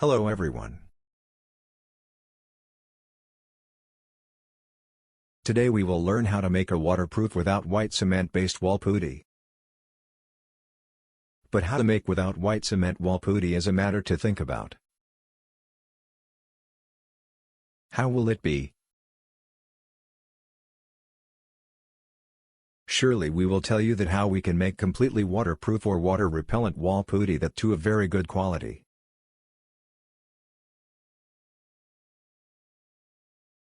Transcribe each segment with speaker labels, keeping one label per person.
Speaker 1: Hello everyone. Today we will learn how to make a waterproof without white cement-based wall putty. But how to make without white cement wall putty is a matter to think about. How will it be? Surely we will tell you that how we can make completely waterproof or water-repellent wall putty that to a very good quality.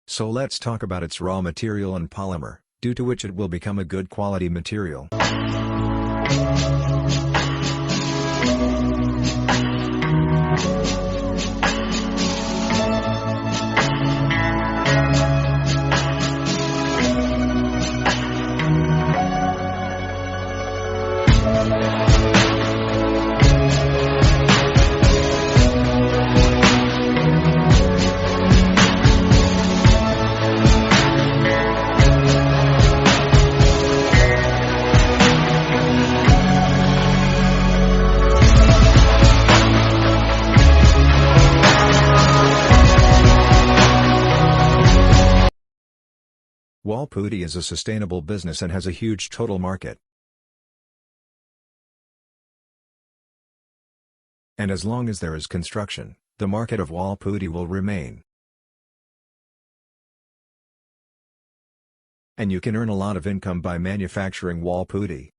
Speaker 1: So let's talk about its raw material and polymer, due to which it will become a good quality material. Wall putty is a sustainable business and has a huge total market. And as long as there is construction, the market of wall putty will remain. And you can earn a lot of income by manufacturing wall putty.